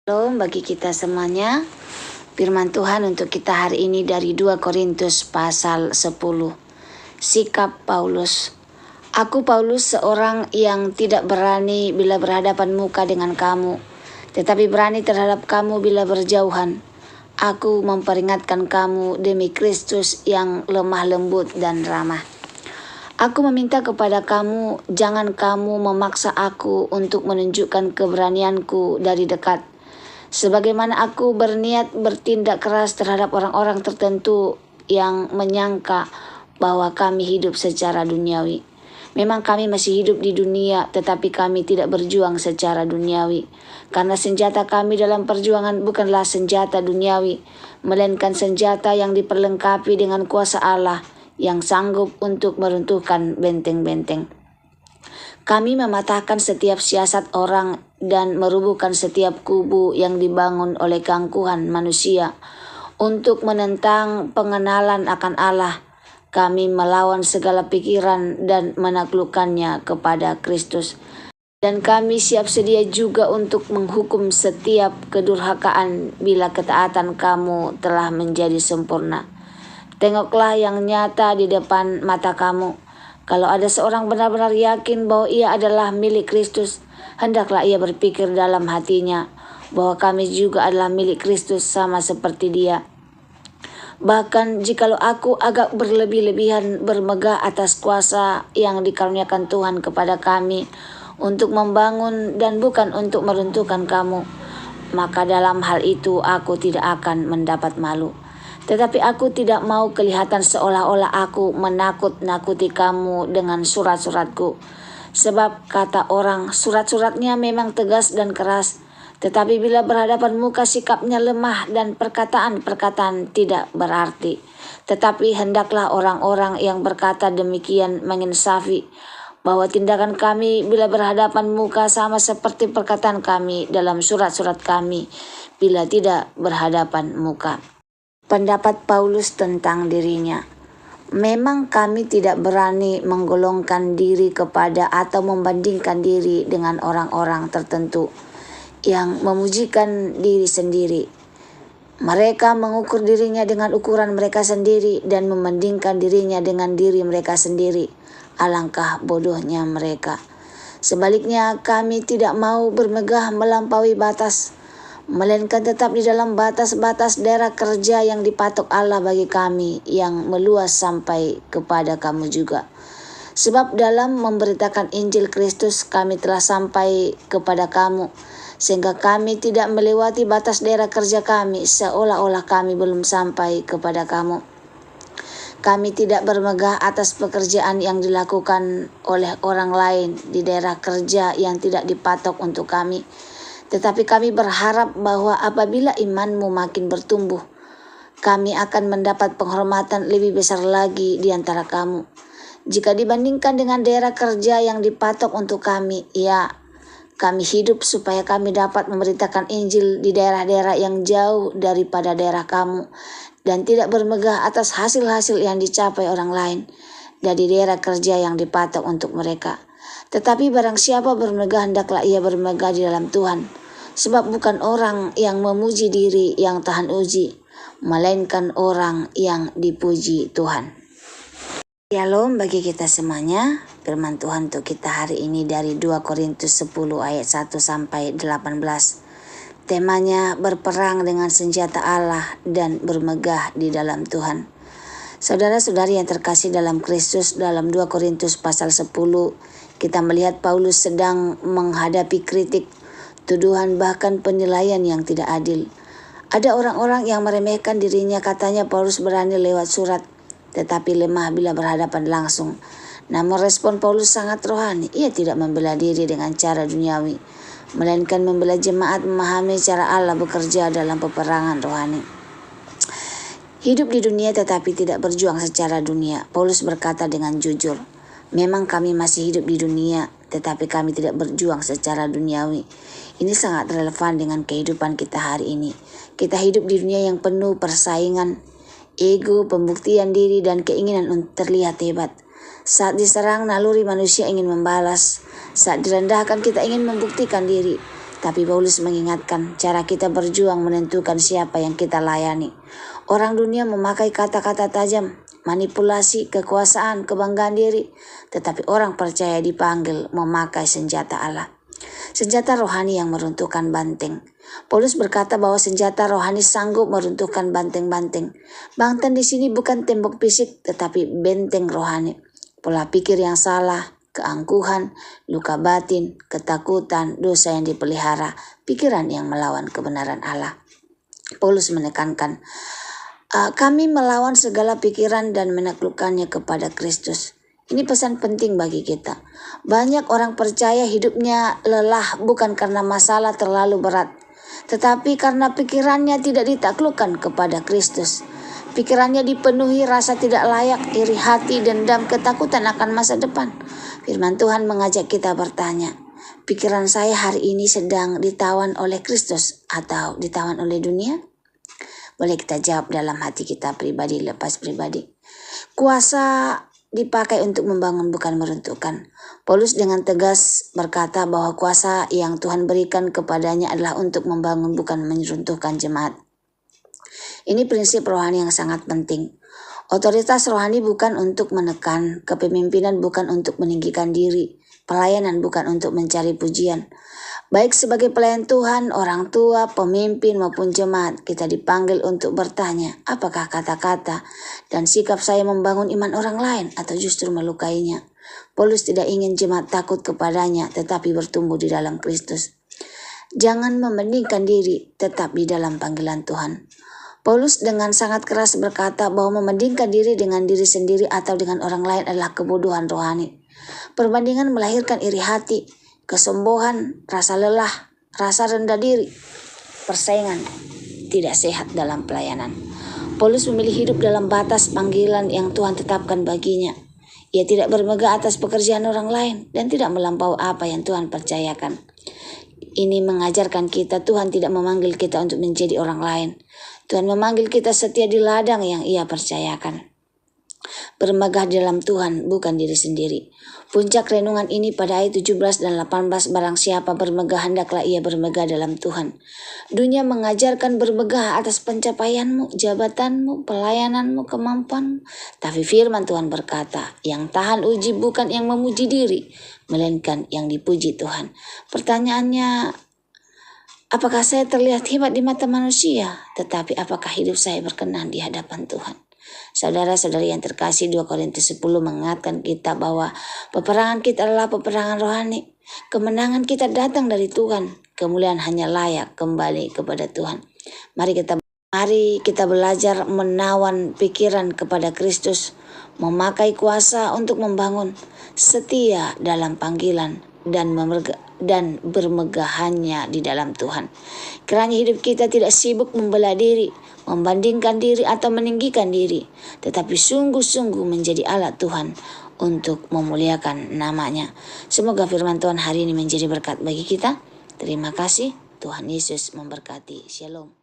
Shalom bagi kita semuanya. Firman Tuhan untuk kita hari ini dari 2 Korintus pasal 10. Sikap Paulus. Aku Paulus, seorang yang tidak berani bila berhadapan muka dengan kamu, tetapi berani terhadap kamu bila berjauhan. Aku memperingatkan kamu demi Kristus yang lemah lembut dan ramah. Aku meminta kepada kamu, jangan kamu memaksa aku untuk menunjukkan keberanianku dari dekat. Sebagaimana aku berniat bertindak keras terhadap orang-orang tertentu yang menyangka bahwa kami hidup secara duniawi. Memang kami masih hidup di dunia, tetapi kami tidak berjuang secara duniawi. Karena senjata kami dalam perjuangan bukanlah senjata duniawi, melainkan senjata yang diperlengkapi dengan kuasa Allah yang sanggup untuk meruntuhkan benteng-benteng. Kami mematahkan setiap siasat orang dan merubuhkan setiap kubu yang dibangun oleh keangkuhan manusia untuk menentang pengenalan akan Allah. Kami melawan segala pikiran dan menaklukkannya kepada Kristus. Dan kami siap sedia juga untuk menghukum setiap kedurhakaan bila ketaatan kamu telah menjadi sempurna. Tengoklah yang nyata di depan mata kamu. Kalau ada seorang benar-benar yakin bahwa ia adalah milik Kristus, hendaklah ia berpikir dalam hatinya bahwa kami juga adalah milik Kristus sama seperti dia. Bahkan jikalau aku agak berlebih-lebihan bermegah atas kuasa yang dikaruniakan Tuhan kepada kami untuk membangun dan bukan untuk meruntuhkan kamu, maka dalam hal itu aku tidak akan mendapat malu. Tetapi aku tidak mau kelihatan seolah-olah aku menakut-nakuti kamu dengan surat-suratku. Sebab kata orang, surat-suratnya memang tegas dan keras, tetapi bila berhadapan muka sikapnya lemah dan perkataan-perkataan tidak berarti. Tetapi hendaklah orang-orang yang berkata demikian menginsafi bahwa tindakan kami bila berhadapan muka sama seperti perkataan kami dalam surat-surat kami bila tidak berhadapan muka. Pendapat Paulus tentang dirinya. Memang kami tidak berani menggolongkan diri kepada atau membandingkan diri dengan orang-orang tertentu yang memujikan diri sendiri. Mereka mengukur dirinya dengan ukuran mereka sendiri dan membandingkan dirinya dengan diri mereka sendiri. Alangkah bodohnya mereka. Sebaliknya, kami tidak mau bermegah melampaui batas, melainkan tetap di dalam batas-batas daerah kerja yang dipatok Allah bagi kami, yang meluas sampai kepada kamu juga. Sebab dalam memberitakan Injil Kristus kami telah sampai kepada kamu, sehingga kami tidak melewati batas daerah kerja kami seolah-olah kami belum sampai kepada kamu. Kami tidak bermegah atas pekerjaan yang dilakukan oleh orang lain di daerah kerja yang tidak dipatok untuk kami. Tetapi kami berharap bahwa apabila imanmu makin bertumbuh, kami akan mendapat penghormatan lebih besar lagi di antara kamu. Jika dibandingkan dengan daerah kerja yang dipatok untuk kami, ya, kami hidup supaya kami dapat memberitakan Injil di daerah-daerah yang jauh daripada daerah kamu, dan tidak bermegah atas hasil-hasil yang dicapai orang lain dari daerah kerja yang dipatok untuk mereka. Tetapi barang siapa bermegah, hendaklah ia bermegah di dalam Tuhan. Sebab bukan orang yang memuji diri yang tahan uji, melainkan orang yang dipuji Tuhan. Shalom bagi kita semuanya. Firman Tuhan untuk kita hari ini dari 2 Korintus 10 ayat 1 sampai 18. Temanya berperang dengan senjata Allah dan bermegah di dalam Tuhan. Saudara-saudari yang terkasih dalam Kristus, dalam 2 Korintus pasal 10, kita melihat Paulus sedang menghadapi kritik, tuduhan, bahkan penilaian yang tidak adil. Ada orang-orang yang meremehkan dirinya, katanya Paulus berani lewat surat, tetapi lemah bila berhadapan langsung. Namun respon Paulus sangat rohani. Ia tidak membela diri dengan cara duniawi, melainkan membela jemaat memahami cara Allah bekerja dalam peperangan rohani. Hidup di dunia tetapi tidak berjuang secara dunia. Paulus berkata dengan jujur, memang kami masih hidup di dunia, tetapi kami tidak berjuang secara duniawi. Ini sangat relevan dengan kehidupan kita hari ini. Kita hidup di dunia yang penuh persaingan, ego, pembuktian diri, dan keinginan untuk terlihat hebat. Saat diserang, naluri manusia ingin membalas. Saat direndahkan, kita ingin membuktikan diri. Tapi Paulus mengingatkan cara kita berjuang menentukan siapa yang kita layani. Orang dunia memakai kata-kata tajam, manipulasi, kekuasaan, kebanggaan diri. Tetapi orang percaya dipanggil memakai senjata Allah. Senjata rohani yang meruntuhkan banteng. Paulus berkata bahwa senjata rohani sanggup meruntuhkan banteng-banteng. Banteng di sini bukan tembok fisik tetapi benteng rohani. Pola pikir yang salah, keangkuhan, luka batin, ketakutan, dosa yang dipelihara, pikiran yang melawan kebenaran Allah. Paulus menekankan, kami melawan segala pikiran dan menaklukkannya kepada Kristus. Ini pesan penting bagi kita. Banyak orang percaya hidupnya lelah bukan karena masalah terlalu berat, tetapi karena pikirannya tidak ditaklukkan kepada Kristus. Pikirannya dipenuhi rasa tidak layak, iri hati, dendam, ketakutan akan masa depan. Firman Tuhan mengajak kita bertanya, pikiran saya hari ini sedang ditawan oleh Kristus atau ditawan oleh dunia? Boleh kita jawab dalam hati kita pribadi, lepas pribadi. Kuasa dipakai untuk membangun bukan meruntuhkan. Paulus dengan tegas berkata bahwa kuasa yang Tuhan berikan kepadanya adalah untuk membangun bukan meruntuhkan jemaat. Ini prinsip rohani yang sangat penting. Otoritas rohani bukan untuk menekan, kepemimpinan bukan untuk meninggikan diri, pelayanan bukan untuk mencari pujian. Baik sebagai pelayan Tuhan, orang tua, pemimpin maupun jemaat, kita dipanggil untuk bertanya, apakah kata-kata dan sikap saya membangun iman orang lain atau justru melukainya? Paulus tidak ingin jemaat takut kepadanya, tetapi bertumbuh di dalam Kristus. Jangan membandingkan diri, tetap di dalam panggilan Tuhan. Paulus dengan sangat keras berkata bahwa membandingkan diri dengan diri sendiri atau dengan orang lain adalah kebodohan rohani. Perbandingan melahirkan iri hati, kesombongan, rasa lelah, rasa rendah diri, persaingan tidak sehat dalam pelayanan. Paulus memilih hidup dalam batas panggilan yang Tuhan tetapkan baginya. Ia tidak bermegah atas pekerjaan orang lain dan tidak melampaui apa yang Tuhan percayakan. Ini mengajarkan kita Tuhan tidak memanggil kita untuk menjadi orang lain. Tuhan memanggil kita setia di ladang yang Ia percayakan. Bermegah dalam Tuhan, bukan diri sendiri. Puncak renungan ini pada ayat 17 dan 18, barang siapa bermegah hendaklah ia bermegah dalam Tuhan. Dunia mengajarkan bermegah atas pencapaianmu, jabatanmu, pelayananmu, kemampuanmu. Tapi firman Tuhan berkata, yang tahan uji bukan yang memuji diri, melainkan yang dipuji Tuhan. Pertanyaannya, apakah saya terlihat hebat di mata manusia? Tetapi apakah hidup saya berkenan di hadapan Tuhan? Saudara-saudari yang terkasih, 2 Korintus 10 mengingatkan kita bahwa peperangan kita adalah peperangan rohani. Kemenangan kita datang dari Tuhan. Kemuliaan hanya layak kembali kepada Tuhan. Mari kita belajar menawan pikiran kepada Kristus, memakai kuasa untuk membangun, setia dalam panggilan dan bermegahannya di dalam Tuhan. Kiranya hidup kita tidak sibuk membela diri, membandingkan diri atau meninggikan diri, tetapi sungguh-sungguh menjadi alat Tuhan untuk memuliakan namanya. Semoga firman Tuhan hari ini menjadi berkat bagi kita. Terima kasih. Tuhan Yesus memberkati. Shalom.